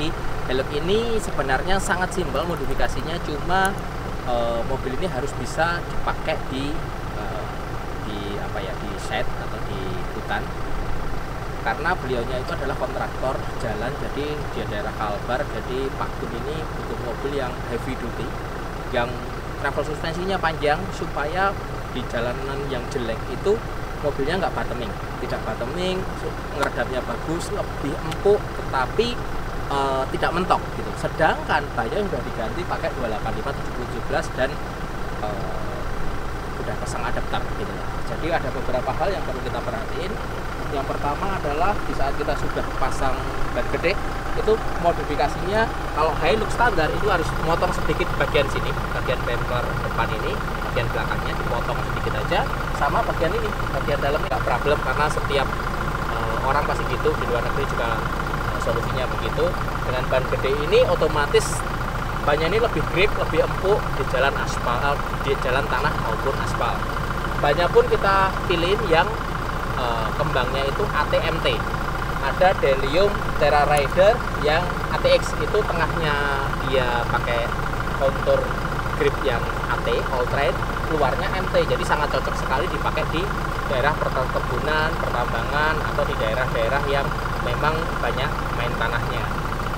lagi, Hilux ini sebenarnya sangat simpel modifikasinya, cuma mobil ini harus bisa dipakai di di shed atau di hutan, karena beliaunya itu adalah kontraktor jalan, jadi di daerah Kalbar. Jadi Pak Gun ini butuh mobil yang heavy duty, yang travel suspensinya panjang, supaya di jalanan yang jelek itu mobilnya nggak bottoming, tidak bottoming, ngeredamnya bagus, lebih empuk, tetapi tidak mentok gitu. Sedangkan banyak sudah diganti pakai 285 7017 dan udah pasang adapter gitu. Jadi ada beberapa hal yang perlu kita perhatiin. Yang pertama adalah di saat kita sudah pasang ban gede, itu modifikasinya kalau Hilux standar itu harus motong sedikit bagian sini, bagian bumper depan ini, bagian belakangnya dipotong sedikit aja, sama bagian ini, bagian dalam nggak problem, karena setiap orang pasti gitu, di luar negeri juga solusinya begitu. Dengan ban gede ini otomatis bannya ini lebih grip, lebih empuk di jalan aspal, di jalan tanah maupun aspal. Banyak pun kita pilih yang kembangnya itu ATMT. Ada Delium Terra Rider yang ATX, itu tengahnya dia pakai kontur grip yang AT, all terrain, luarnya MT. Jadi sangat cocok sekali dipakai di daerah perkebunan, pertambangan, atau di daerah-daerah yang memang banyak main tanahnya.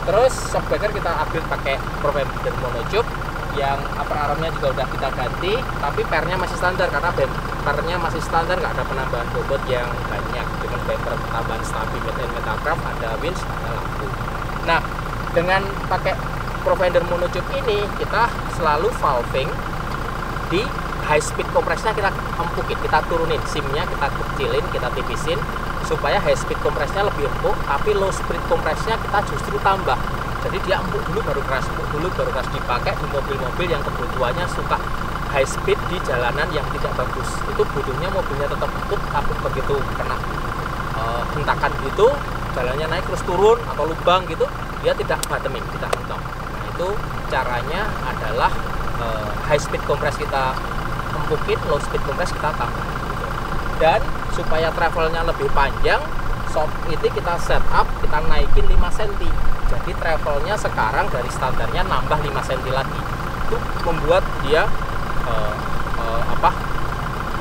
Terus shockbreaker kita upgrade pakai Profender monocoque, yang upper armnya juga udah kita ganti, tapi pernya masih standar, karena bumpernya masih standar, nggak ada penambahan bobot yang banyak. Dengan bumper tambahan stabil Metalcraft, ada winch, ada lampu. Nah, dengan pakai Profender monocoque ini kita selalu valving di high speed kompresnya, kita empukin, kita turunin simnya, kita kecilin, kita tipisin supaya high speed kompresnya lebih empuk, tapi low speed kompresnya kita justru tambah. Jadi dia empuk dulu baru keras, empuk dulu baru keras, dipakai di mobil-mobil yang kebutuhannya suka high speed di jalanan yang tidak bagus. Itu butuhnya mobilnya tetap empuk, tapi begitu kena hentakan gitu, jalannya naik terus turun atau lubang gitu, dia tidak bottoming, tidak mentok. Nah, itu caranya adalah high speed kompres kita empukin, low speed kompres kita tambah gitu. Dan supaya travelnya lebih panjang, shock ini kita setup, kita naikin 5 cm. Jadi travelnya sekarang dari standarnya nambah 5 cm lagi. Itu membuat dia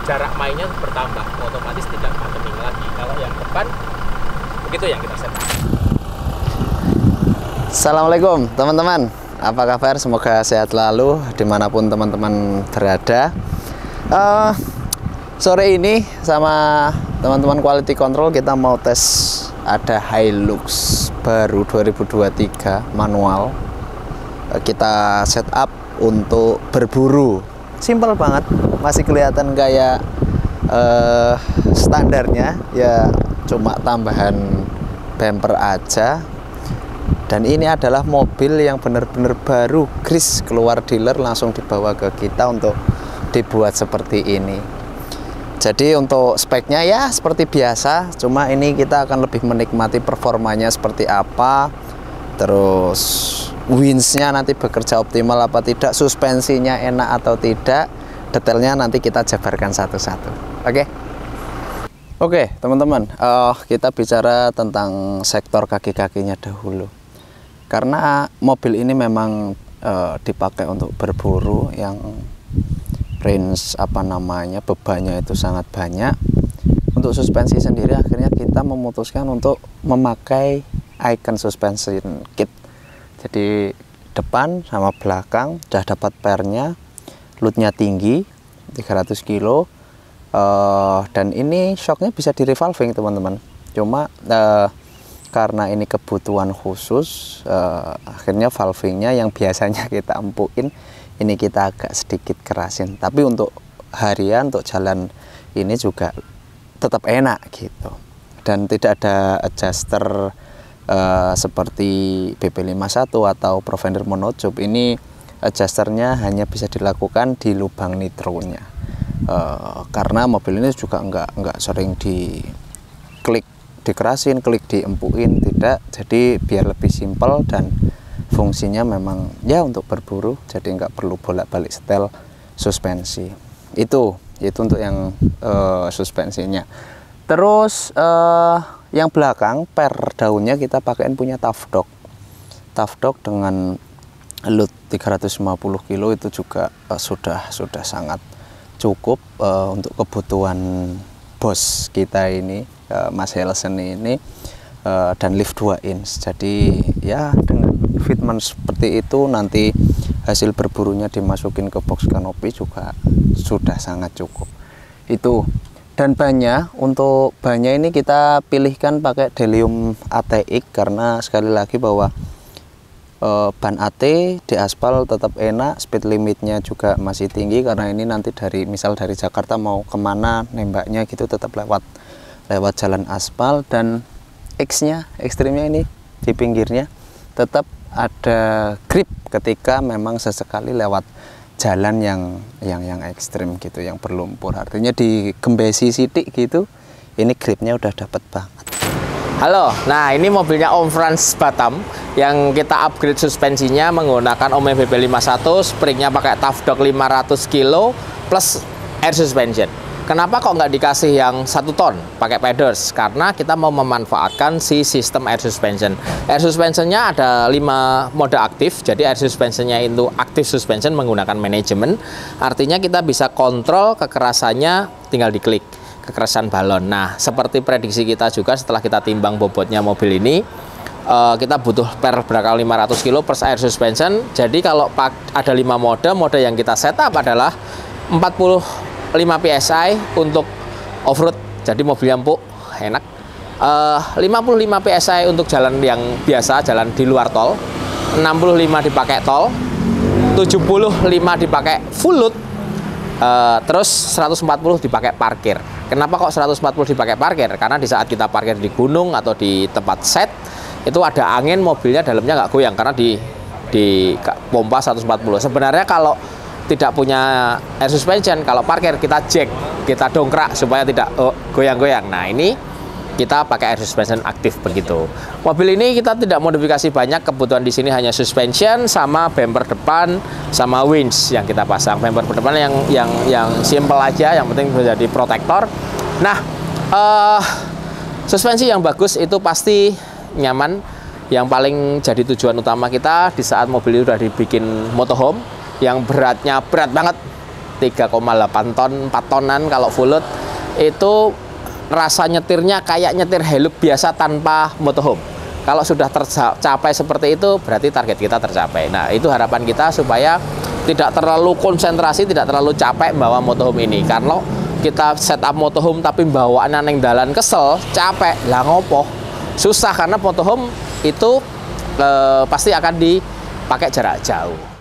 jarak mainnya bertambah, otomatis tidak bottoming lagi. Kalau yang depan begitu yang kita setup. Assalamualaikum teman-teman, apa kabar? Semoga sehat selalu dimanapun teman-teman berada. Sore ini sama teman-teman quality control kita mau tes ada Hilux baru 2023 manual. Kita setup untuk berburu, simple banget, masih kelihatan kayak standarnya ya, cuma tambahan bumper aja. Dan ini adalah mobil yang benar-benar baru, gris, keluar dealer langsung dibawa ke kita untuk dibuat seperti ini. Jadi untuk speknya ya seperti biasa, cuma ini kita akan lebih menikmati performanya seperti apa, terus winch-nya nanti bekerja optimal apa tidak, suspensinya enak atau tidak, detailnya nanti kita jabarkan satu-satu. Oke, teman-teman, kita bicara tentang sektor kaki-kakinya dahulu. Karena mobil ini memang dipakai untuk berburu yang range bebannya itu sangat banyak. Untuk suspensi sendiri akhirnya kita memutuskan untuk memakai Icon Suspension Kit. Jadi depan sama belakang sudah dapat pernya, loadnya tinggi 300 kilo, dan ini shocknya bisa di revolving teman-teman. Cuma karena ini kebutuhan khusus, akhirnya valvingnya yang biasanya kita empukin, ini kita agak sedikit kerasin. Tapi untuk harian, untuk jalan ini juga tetap enak gitu. Dan tidak ada adjuster seperti BP51 atau Profender monocoque. Ini adjusternya hanya bisa dilakukan di lubang nitronya. Karena mobil ini juga enggak sering diklik dikerasin, klik diempukin, tidak. Jadi biar lebih simpel dan fungsinya memang ya untuk berburu, jadi nggak perlu bolak-balik setel suspensi. Itu untuk yang suspensinya. Terus yang belakang per daunnya kita pakaiin punya Tough Dog. tough dog dengan load 350 kilo itu juga sudah sangat cukup untuk kebutuhan bos kita ini, Mas Helsen ini, dan lift 2 inch. Jadi ya dengan fitment seperti itu nanti hasil berburunya dimasukin ke box kanopi juga sudah sangat cukup itu. Dan bannya, untuk bannya ini kita pilihkan pakai Delium ATX karena sekali lagi bahwa ban AT di aspal tetap enak, speed limitnya juga masih tinggi karena ini nanti misal dari Jakarta mau kemana nembaknya gitu tetap lewat jalan aspal. Dan ekstrimnya ini di pinggirnya tetap ada grip ketika memang sesekali lewat jalan yang ekstrim gitu, yang berlumpur, artinya digembesi sidik gitu, ini gripnya udah dapat banget. Halo, nah ini mobilnya Om Frans Batam yang kita upgrade suspensinya menggunakan Om VB51, springnya pakai Tough Dog 500 kilo plus air suspension. Kenapa kok nggak dikasih yang 1 ton pakai pedals? Karena kita mau memanfaatkan si sistem air suspension. Air suspensionnya ada 5 mode aktif, jadi air suspensionnya itu aktif suspension menggunakan manajemen. Artinya kita bisa kontrol kekerasannya tinggal diklik. Kekerasan balon. Nah, seperti prediksi kita juga setelah kita timbang bobotnya mobil ini, kita butuh per berakal 500 kilo plus air suspension. Jadi kalau ada 5 mode yang kita setup adalah 45 PSI untuk off-road, jadi mobilnya empuk, enak. 55 PSI untuk jalan yang biasa, jalan di luar tol. 65 dipakai tol, 75 dipakai full load, terus 140 dipakai parkir. Kenapa kok 140 dipakai parkir? Karena di saat kita parkir di gunung atau di tempat set, itu ada angin, mobilnya dalamnya nggak goyang karena di pompa 140. Sebenarnya kalau tidak punya air suspension, kalau parkir kita jack, kita dongkrak supaya tidak goyang-goyang. Nah, ini kita pakai air suspension aktif begitu. Mobil ini kita tidak modifikasi banyak, kebutuhan di sini hanya suspension sama bumper depan sama winch yang kita pasang. Bumper depan yang simple aja, yang penting menjadi protektor. Nah, suspensi yang bagus itu pasti nyaman. Yang paling jadi tujuan utama kita di saat mobil itu sudah dibikin motorhome yang beratnya berat banget, 3,8 ton, 4 tonan kalau full load, itu rasa nyetirnya kayak nyetir Hilux biasa tanpa motorhome. Kalau sudah tercapai seperti itu, berarti target kita tercapai. Nah, itu harapan kita supaya tidak terlalu konsentrasi, tidak terlalu capek bawa motorhome ini. Karena kita setup motorhome tapi bawaan neng dalan kesel, capek, lah ngopo. Susah karena motorhome itu pasti akan dipakai jarak jauh.